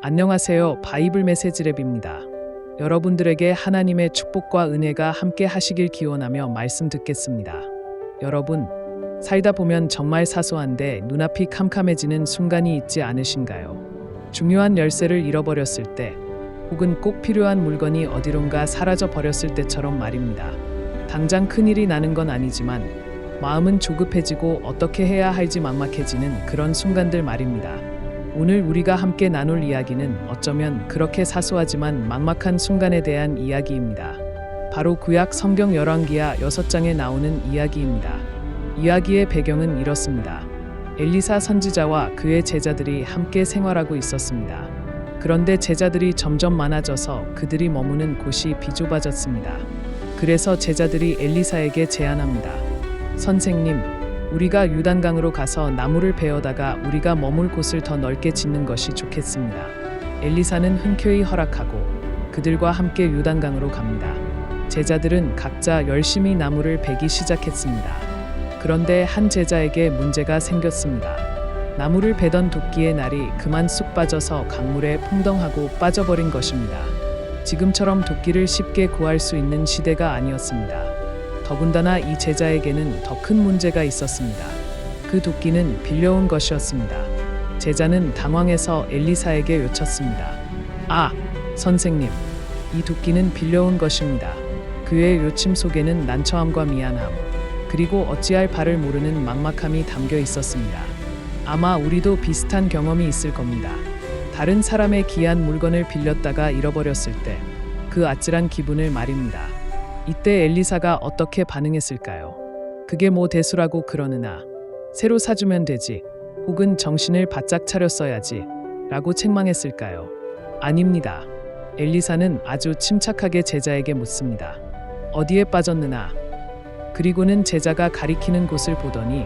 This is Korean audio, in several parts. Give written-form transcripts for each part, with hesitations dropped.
안녕하세요. 바이블 메시지랩입니다. 여러분들에게 하나님의 축복과 은혜가 함께 하시길 기원하며 말씀 듣겠습니다. 여러분, 살다 보면 정말 사소한데 눈앞이 캄캄해지는 순간이 있지 않으신가요? 중요한 열쇠를 잃어버렸을 때, 혹은 꼭 필요한 물건이 어디론가 사라져 버렸을 때처럼 말입니다. 당장 큰일이 나는 건 아니지만 마음은 조급해지고 어떻게 해야 할지 막막해지는 그런 순간들 말입니다. 오늘 우리가 함께 나눌 이야기는 어쩌면 그렇게 사소하지만 막막한 순간에 대한 이야기입니다. 바로 구약 성경 열왕기하 6장에 나오는 이야기입니다. 이야기의 배경은 이렇습니다. 엘리사 선지자와 그의 제자들이 함께 생활하고 있었습니다. 그런데 제자들이 점점 많아져서 그들이 머무는 곳이 비좁아졌습니다. 그래서 제자들이 엘리사에게 제안합니다. 선생님, 우리가 요단강으로 가서 나무를 베어다가 우리가 머물 곳을 더 넓게 짓는 것이 좋겠습니다. 엘리사는 흔쾌히 허락하고 그들과 함께 요단강으로 갑니다. 제자들은 각자 열심히 나무를 베기 시작했습니다. 그런데 한 제자에게 문제가 생겼습니다. 나무를 베던 도끼의 날이 그만 쑥 빠져서 강물에 풍덩하고 빠져버린 것입니다. 지금처럼 도끼를 쉽게 구할 수 있는 시대가 아니었습니다. 더군다나 이 제자에게는 더 큰 문제가 있었습니다. 그 도끼는 빌려온 것이었습니다. 제자는 당황해서 엘리사에게 요쳤습니다. 아, 선생님, 이 도끼는 빌려온 것입니다. 그의 요침 속에는 난처함과 미안함, 그리고 어찌할 바를 모르는 막막함이 담겨 있었습니다. 아마 우리도 비슷한 경험이 있을 겁니다. 다른 사람의 귀한 물건을 빌렸다가 잃어버렸을 때 그 아찔한 기분을 말입니다. 이때 엘리사가 어떻게 반응했을까요? 그게 뭐 대수라고 그러느냐? 새로 사주면 되지. 혹은 정신을 바짝 차렸어야지. 라고 책망했을까요? 아닙니다. 엘리사는 아주 침착하게 제자에게 묻습니다. 어디에 빠졌느냐? 그리고는 제자가 가리키는 곳을 보더니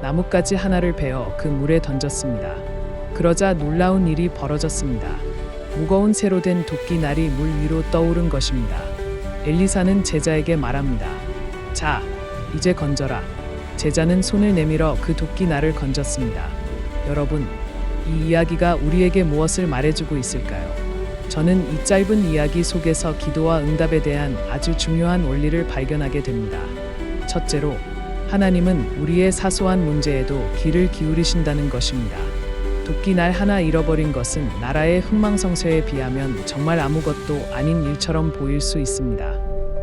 나뭇가지 하나를 베어 그 물에 던졌습니다. 그러자 놀라운 일이 벌어졌습니다. 무거운 새로 된 도끼 날이 물 위로 떠오른 것입니다. 엘리사는 제자에게 말합니다. 자, 이제 건져라. 제자는 손을 내밀어 그 도끼 날을 건졌습니다. 여러분, 이 이야기가 우리에게 무엇을 말해주고 있을까요? 저는 이 짧은 이야기 속에서 기도와 응답에 대한 아주 중요한 원리를 발견하게 됩니다. 첫째로, 하나님은 우리의 사소한 문제에도 귀를 기울이신다는 것입니다. 도끼 날 하나 잃어버린 것은 나라의 흥망성쇠에 비하면 정말 아무것도 아닌 일처럼 보일 수 있습니다.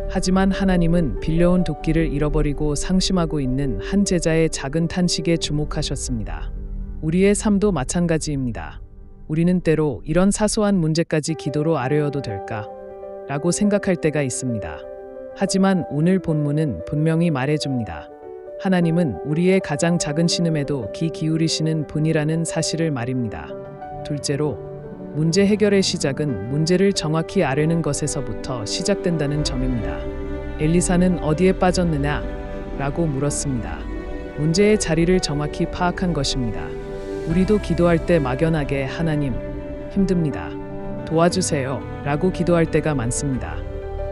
하지만 하나님은 빌려온 도끼를 잃어버리고 상심하고 있는 한 제자의 작은 탄식에 주목하셨습니다. 우리의 삶도 마찬가지입니다. 우리는 때로 이런 사소한 문제까지 기도로 아뢰어도 될까? 라고 생각할 때가 있습니다. 하지만 오늘 본문은 분명히 말해줍니다. 하나님은 우리의 가장 작은 신음에도 귀 기울이시는 분이라는 사실을 말입니다. 둘째로, 문제 해결의 시작은 문제를 정확히 아뢰는 것에서부터 시작된다는 점입니다. 엘리사는 어디에 빠졌느냐? 라고 물었습니다. 문제의 자리를 정확히 파악한 것입니다. 우리도 기도할 때 막연하게 하나님, 힘듭니다. 도와주세요. 라고 기도할 때가 많습니다.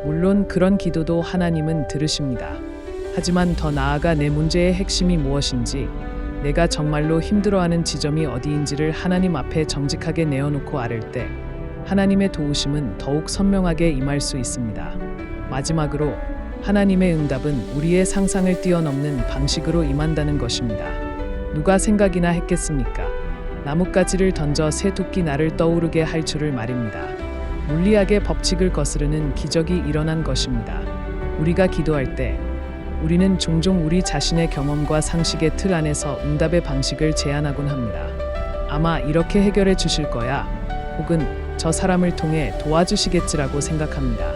물론 그런 기도도 하나님은 들으십니다. 하지만 더 나아가 내 문제의 핵심이 무엇인지, 내가 정말로 힘들어하는 지점이 어디인지를 하나님 앞에 정직하게 내어놓고 아랠 때 하나님의 도우심은 더욱 선명하게 임할 수 있습니다. 마지막으로, 하나님의 응답은 우리의 상상을 뛰어넘는 방식으로 임한다는 것입니다. 누가 생각이나 했겠습니까? 나뭇가지를 던져 새 도끼 날을 떠오르게 할 줄을 말입니다. 물리학의 법칙을 거스르는 기적이 일어난 것입니다. 우리가 기도할 때 우리는 종종 우리 자신의 경험과 상식의 틀 안에서 응답의 방식을 제안하곤 합니다. 아마 이렇게 해결해 주실 거야, 혹은 저 사람을 통해 도와주시겠지라고 생각합니다.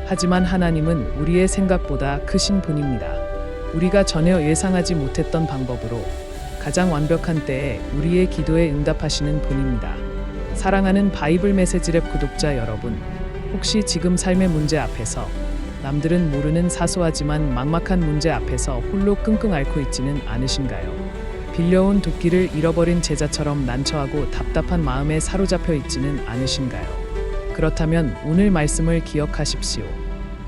하지만 하나님은 우리의 생각보다 크신 분입니다. 우리가 전혀 예상하지 못했던 방법으로 가장 완벽한 때에 우리의 기도에 응답하시는 분입니다. 사랑하는 바이블 메시지랩 구독자 여러분, 혹시 지금 삶의 문제 앞에서, 남들은 모르는 사소하지만 막막한 문제 앞에서 홀로 끙끙 앓고 있지는 않으신가요? 빌려온 도끼를 잃어버린 제자처럼 난처하고 답답한 마음에 사로잡혀 있지는 않으신가요? 그렇다면 오늘 말씀을 기억하십시오.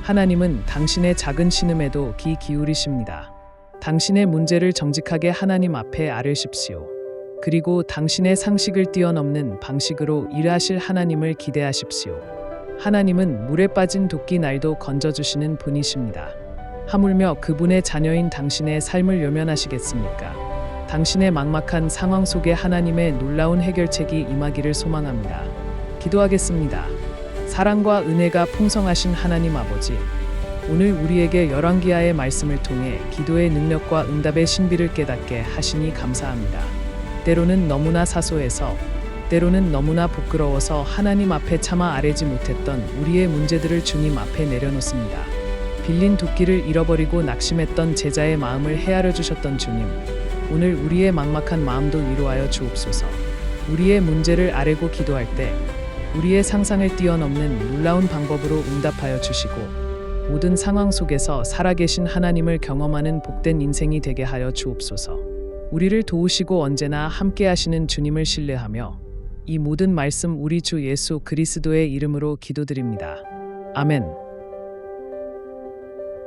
하나님은 당신의 작은 신음에도 귀 기울이십니다. 당신의 문제를 정직하게 하나님 앞에 아뢰십시오. 그리고 당신의 상식을 뛰어넘는 방식으로 일하실 하나님을 기대하십시오. 하나님은 물에 빠진 도끼 날도 건져주시는 분이십니다. 하물며 그분의 자녀인 당신의 삶을 외면하시겠습니까? 당신의 막막한 상황 속에 하나님의 놀라운 해결책이 임하기를 소망합니다. 기도하겠습니다. 사랑과 은혜가 풍성하신 하나님 아버지, 오늘 우리에게 열왕기하의 말씀을 통해 기도의 능력과 응답의 신비를 깨닫게 하시니 감사합니다. 때로는 너무나 사소해서, 때로는 너무나 부끄러워서 하나님 앞에 차마 아뢰지 못했던 우리의 문제들을 주님 앞에 내려놓습니다. 빌린 도끼를 잃어버리고 낙심했던 제자의 마음을 헤아려 주셨던 주님, 오늘 우리의 막막한 마음도 위로하여 주옵소서. 우리의 문제를 아뢰고 기도할 때 우리의 상상을 뛰어넘는 놀라운 방법으로 응답하여 주시고 모든 상황 속에서 살아계신 하나님을 경험하는 복된 인생이 되게 하여 주옵소서. 우리를 도우시고 언제나 함께 하시는 주님을 신뢰하며 이 모든 말씀 우리 주 예수 그리스도의 이름으로 기도드립니다. 아멘.